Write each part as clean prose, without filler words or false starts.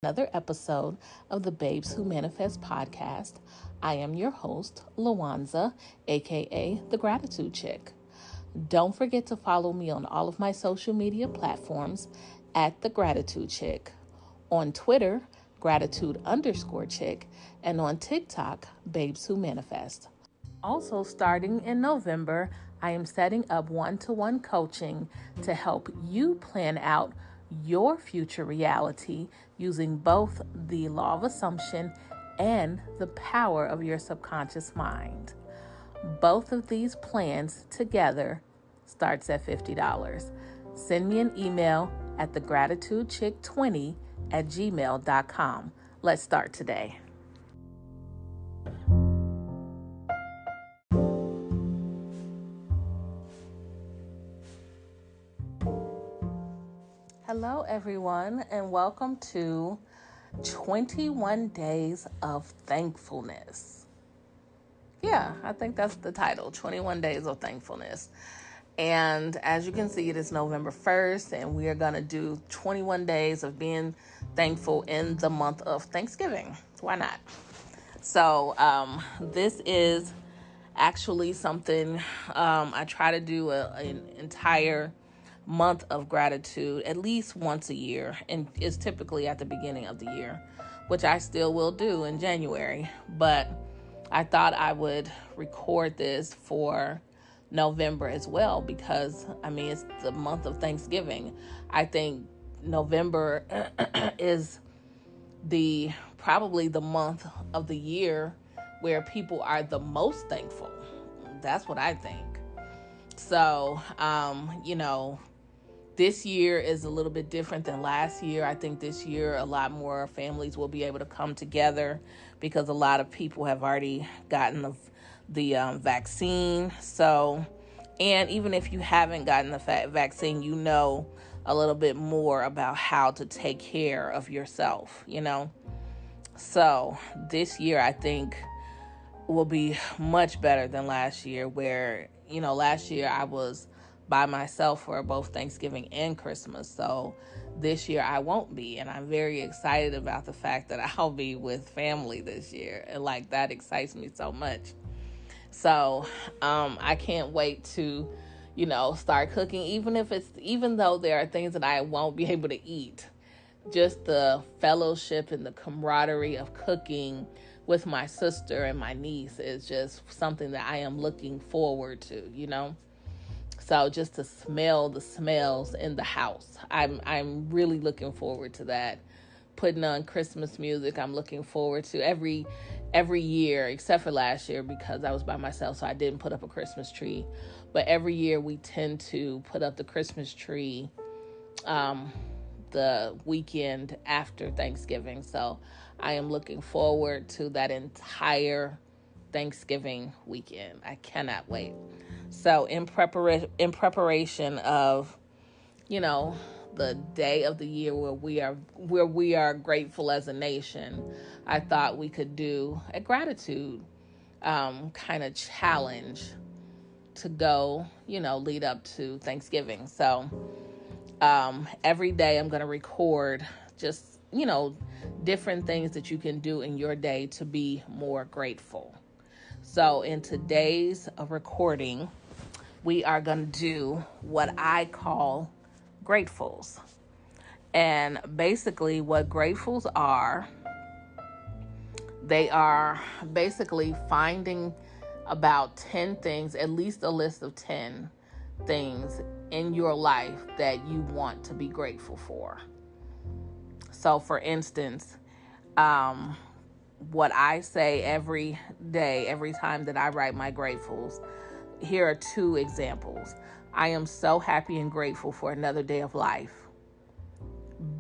Another episode of the Babes Who Manifest podcast. I am your host, 𝗦𝗢𝗖𝗜𝗓, aka the Gratitude Chick. Don't forget to follow me on all of my social media platforms at the Gratitude Chick. On Twitter, gratitude_chick, and on TikTok, Babes Who Manifest. Also, starting in November, I am setting up one-to-one coaching to help you plan out your future reality using both the law of assumption and the power of your subconscious mind. Both of these plans together starts at $50. Send me an email at thegratitudechick20@gmail.com. Let's start today. Hello, everyone, and welcome to 21 Days of Thankfulness. Yeah, I think that's the title, 21 Days of Thankfulness. And as you can see, it is November 1st, and we are going to do 21 days of being thankful in the month of Thanksgiving. Why not? So this is actually something I try to do an entire month of gratitude at least once a year, and it's typically at the beginning of the year, which I still will do in January. But I thought I would record this for November as well because, it's the month of Thanksgiving. I think November is probably the month of the year where people are the most thankful. That's what I think. So, this year is a little bit different than last year. I think this year a lot more families will be able to come together because a lot of people have already gotten the vaccine. So, and even if you haven't gotten the vaccine, you know a little bit more about how to take care of yourself, So this year I think will be much better than last year where, last year I was by myself for both Thanksgiving and Christmas. So this year I won't be. And I'm very excited about the fact that I'll be with family this year. And that excites me so much. So I can't wait to, start cooking, even though there are things that I won't be able to eat. Just the fellowship and the camaraderie of cooking with my sister and my niece is just something that I am looking forward to, So just to smell the smells in the house, I'm really looking forward to that. Putting on Christmas music, I'm looking forward to every year, except for last year because I was by myself, so I didn't put up a Christmas tree. But every year we tend to put up the Christmas tree the weekend after Thanksgiving. So I am looking forward to that entire Thanksgiving weekend. I cannot wait. So in preparation of, the day of the year where we are grateful as a nation, I thought we could do a gratitude kind of challenge to go, lead up to Thanksgiving. So every day I'm going to record just, different things that you can do in your day to be more grateful. So in today's recording, we are going to do what I call gratefuls. And basically what gratefuls are, they are basically finding about 10 things, at least a list of 10 things in your life that you want to be grateful for. So for instance, what I say every day, every time that I write my gratefuls, here are 2 examples. I am so happy and grateful for another day of life.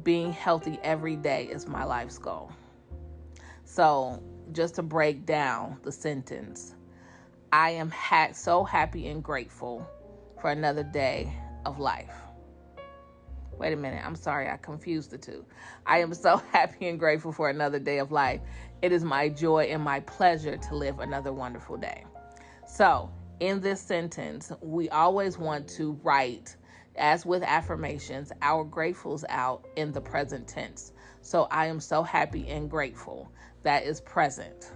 Being healthy every day is my life's goal. So just to break down the sentence, I am so happy and grateful for another day of life. Wait a minute. I'm sorry. I confused the two. I am so happy and grateful for another day of life. It is my joy and my pleasure to live another wonderful day. So in this sentence, we always want to write, as with affirmations, our gratefuls out in the present tense. So I am so happy and grateful that is present.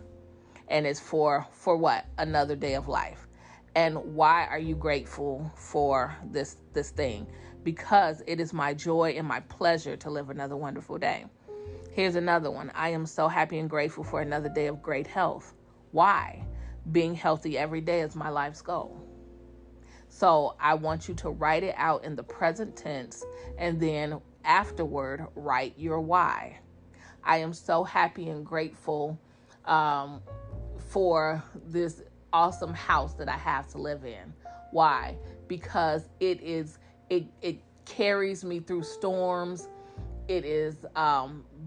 And it's for what? Another day of life. And why are you grateful for this thing? Because it is my joy and my pleasure to live another wonderful day. Here's another one. I am so happy and grateful for another day of great health. Why? Being healthy every day is my life's goal. So I want you to write it out in the present tense, and then afterward, write your why. I am so happy and grateful for this awesome house that I have to live in. Why? Because it carries me through storms. It is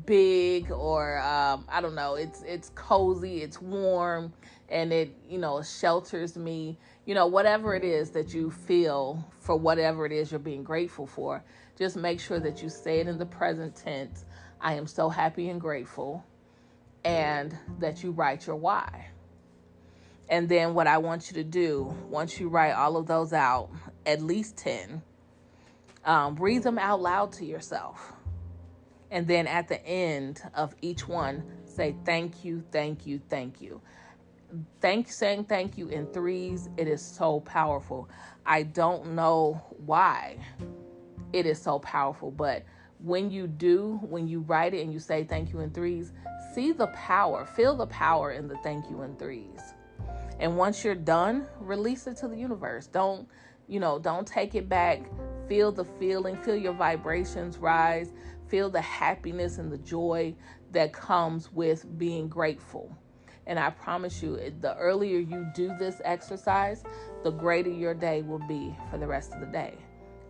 big, or I don't know, it's cozy, it's warm, and it, shelters me. Whatever it is that you feel for whatever it is you're being grateful for, just make sure that you say it in the present tense. I am so happy and grateful, and that you write your why. And then what I want you to do, once you write all of those out, at least 10, read them out loud to yourself. And then at the end of each one, say thank you, thank you, thank you. Saying thank you in threes, it is so powerful. I don't know why it is so powerful, but when you write it and you say thank you in threes, see the power, feel the power in the thank you in threes. And once you're done, release it to the universe. Don't take it back. Feel the feeling, feel your vibrations rise, feel the happiness and the joy that comes with being grateful. And I promise you, the earlier you do this exercise, the greater your day will be for the rest of the day.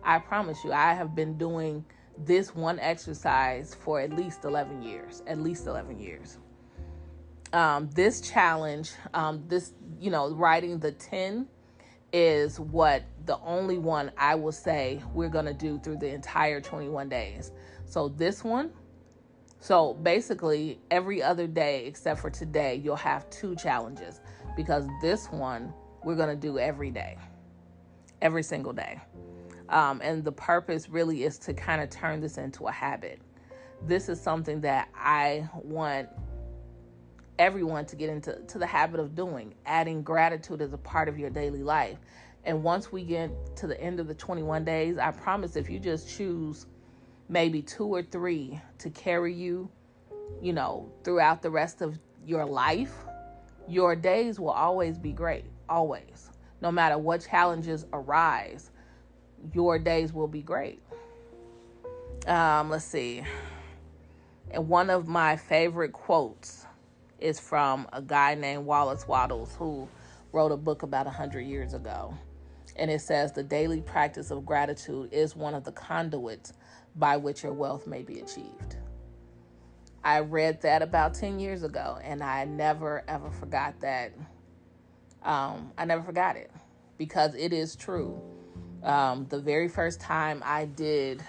I promise you, I have been doing this one exercise for at least 11 years. This challenge, writing the 10 is the only one I will say we're going to do through the entire 21 days. So this one, so basically every other day except for today, you'll have 2 challenges, because this one we're going to do every day, every single day. And the purpose really is to kind of turn this into a habit. This is something that I want everyone to get into the habit of doing, adding gratitude as a part of your daily life. And once we get to the end of the 21 days, I promise if you just choose maybe 2 or 3 to carry you, throughout the rest of your life, your days will always be great. Always. No matter what challenges arise, your days will be great. Let's see. And one of my favorite quotes is from a guy named 𝗦𝗢𝗼𝗼𝗼𝗼, who wrote a book about 100 years ago. And it says, the daily practice of gratitude is one of the conduits by which your wealth may be achieved. I read that about 10 years ago, and I never, ever forgot that. I never forgot it, because it is true. The very first time I did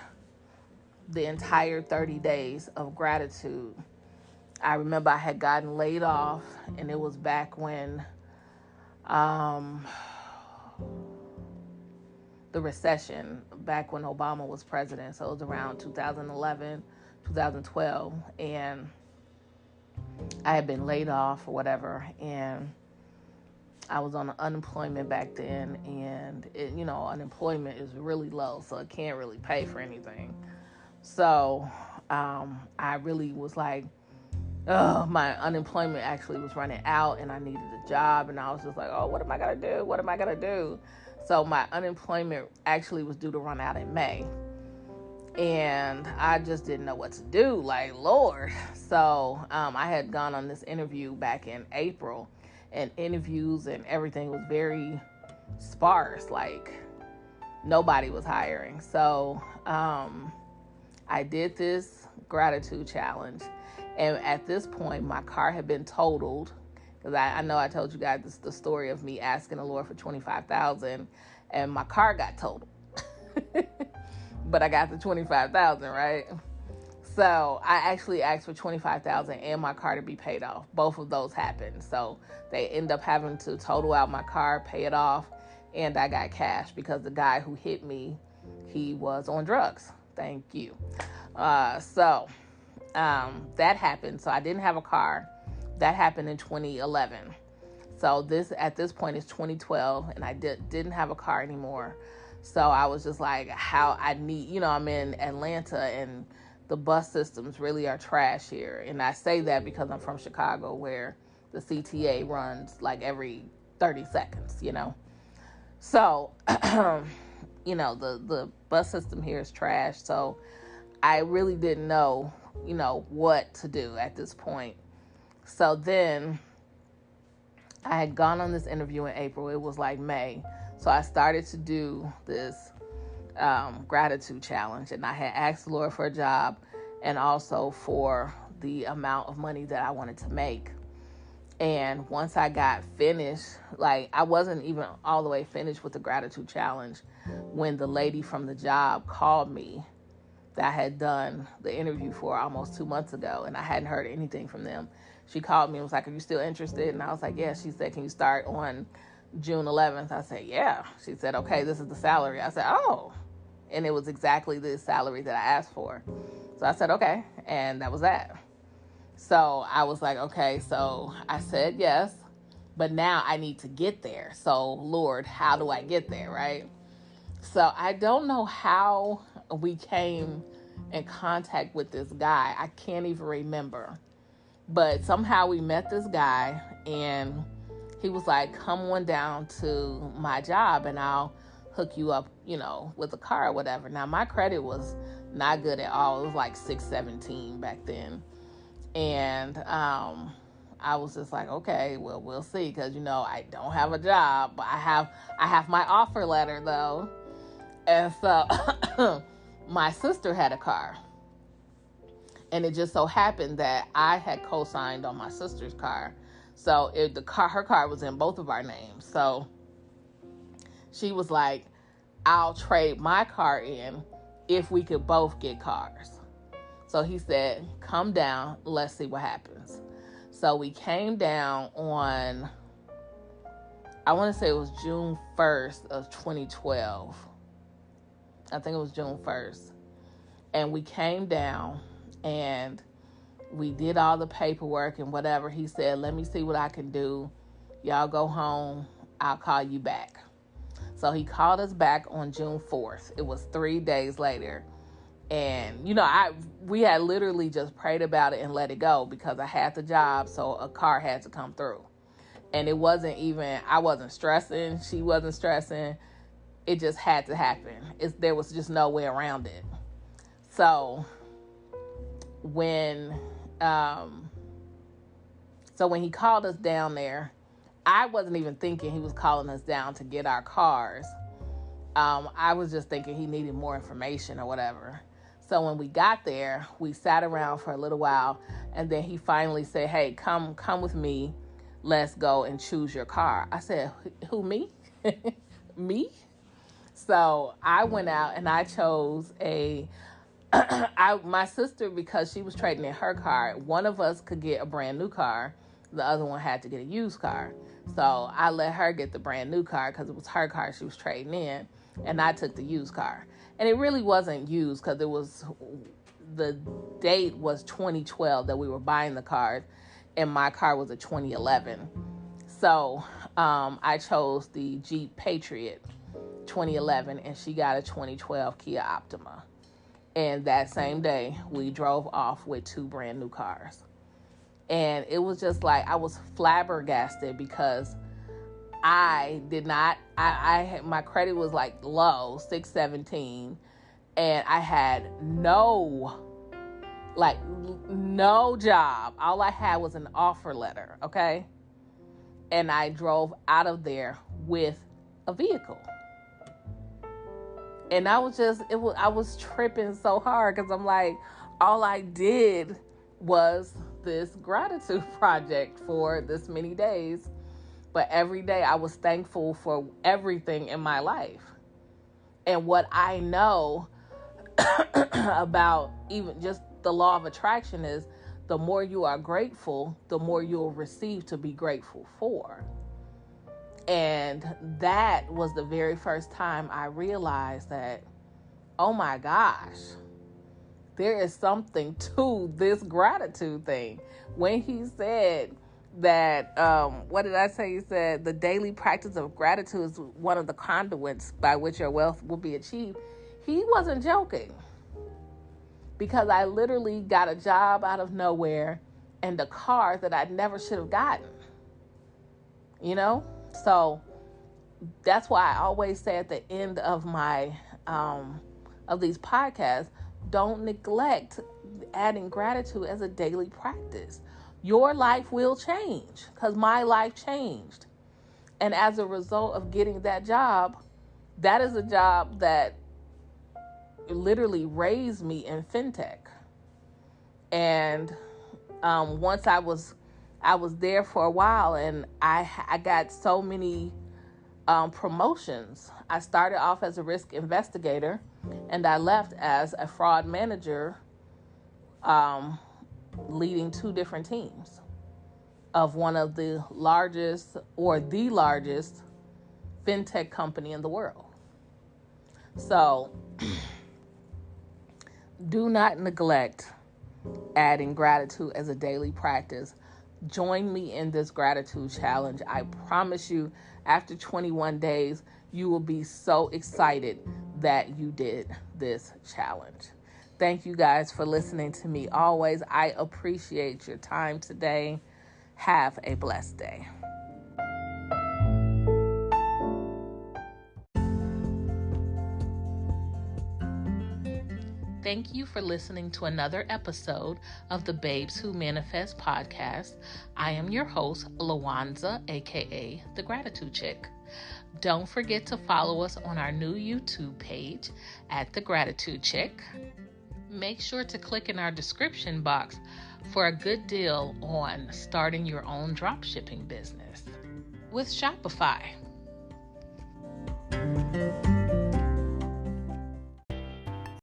the entire 30 days of gratitude, I remember I had gotten laid off, and it was back when the recession, back when Obama was president. So it was around 2011, 2012, and I had been laid off or whatever, and I was on unemployment back then, and unemployment is really low, so it can't really pay for anything. So I really was like, my unemployment actually was running out, and I needed a job, and I was just like, what am I going to do? What am I going to do? So my unemployment actually was due to run out in May, and I just didn't know what to do, like, Lord. So I had gone on this interview back in April, and interviews and everything was very sparse, like nobody was hiring. So I did this gratitude challenge. And at this point, my car had been totaled, because I know I told you guys the story of me asking the Lord for $25,000, and my car got totaled. But I got the $25,000, right? So I actually asked for $25,000 and my car to be paid off. Both of those happened. So they end up having to total out my car, pay it off, and I got cash because the guy who hit me, he was on drugs. Thank you. So that happened. So I didn't have a car. That happened in 2011. So at this point is 2012, and I didn't have a car anymore. So I was just like, I'm in Atlanta, and the bus systems really are trash here. And I say that because I'm from Chicago, where the CTA runs like every 30 seconds, So, the bus system here is trash. So I really didn't know, what to do at this point. So then I had gone on this interview in April. It was like May. So I started to do this gratitude challenge. And I had asked the Lord for a job and also for the amount of money that I wanted to make. And once I got finished, like I wasn't even all the way finished with the gratitude challenge when the lady from the job called me that I had done the interview for almost 2 months ago, and I hadn't heard anything from them. She called me and was like, "Are you still interested?" And I was like, "Yeah." She said, "Can you start on June 11th?" I said, "Yeah." She said, "Okay, this is the salary." I said, "Oh." And it was exactly the salary that I asked for. So I said, "Okay." And that was that. So I was like, okay, so I said yes, but now I need to get there. So Lord, how do I get there, right? So I don't know how we came in contact with this guy. I can't even remember. But somehow we met this guy, and he was like, "Come on down to my job and I'll hook you up, with a car or whatever." Now my credit was not good at all. It was like 617 back then. And I was just like, okay, well, we'll see, because I don't have a job, but I have my offer letter though. And so my sister had a car, and it just so happened that I had co-signed on my sister's car. So her car was in both of our names. So she was like, "I'll trade my car in if we could both get cars." So he said, "Come down, let's see what happens." So we came down on, I want to say it was June 1st of 2012. I think it was June 1st. And we came down and we did all the paperwork and whatever. He said, "Let me see what I can do. Y'all go home. I'll call you back." So he called us back on June 4th. It was 3 days later. And, we had literally just prayed about it and let it go because I had the job, so a car had to come through. And it wasn't even, I wasn't stressing, she wasn't stressing. It just had to happen. There was just no way around it. So when he called us down there, I wasn't even thinking he was calling us down to get our cars. I was just thinking he needed more information or whatever. So when we got there, we sat around for a little while, and then he finally said, "Hey, come with me. Let's go and choose your car." I said, "Who, me?" Me? So I went out and I chose my sister, because she was trading in her car. One of us could get a brand new car. The other one had to get a used car. So I let her get the brand new car because it was her car she was trading in. And I took the used car. And it really wasn't used because the date was 2012 that we were buying the cars. And my car was a 2011. So I chose the Jeep Patriot 2011, and she got a 2012 Kia Optima. And that same day, we drove off with 2 brand new cars. And it was just like, I was flabbergasted because I did not, my credit was like low, 617, and I had no job. All I had was an offer letter, okay? And I drove out of there with a vehicle. And I was tripping so hard because I'm like, all I did was this gratitude project for this many days. But every day I was thankful for everything in my life. And what I know about even just the law of attraction is the more you are grateful, the more you'll receive to be grateful for. And that was the very first time I realized that, oh my gosh, there is something to this gratitude thing. When he said that, what did I say? He said the daily practice of gratitude is one of the conduits by which your wealth will be achieved. He wasn't joking, because I literally got a job out of nowhere and a car that I never should have gotten. So that's why I always say at the end of my of these podcasts, don't neglect adding gratitude as a daily practice. Your life will change, because my life changed. And as a result of getting that job, that is a job that literally raised me in fintech. And once I was there for a while, and I got so many promotions. I started off as a risk investigator, and I left as a fraud manager, leading 2 different teams of one of the largest fintech company in the world. So do not neglect adding gratitude as a daily practice. Join me in this gratitude challenge. I promise you, after 21 days, you will be so excited that you did this challenge. Thank you guys for listening to me always. I appreciate your time today. Have a blessed day. Thank you for listening to another episode of the Babes Who Manifest podcast. I am your host, 𝗦𝗢𝗖𝗜𝗔𝗟, aka The Gratitude Chick. Don't forget to follow us on our new YouTube page at The Gratitude Chick. Make sure to click in our description box for a good deal on starting your own dropshipping business with Shopify.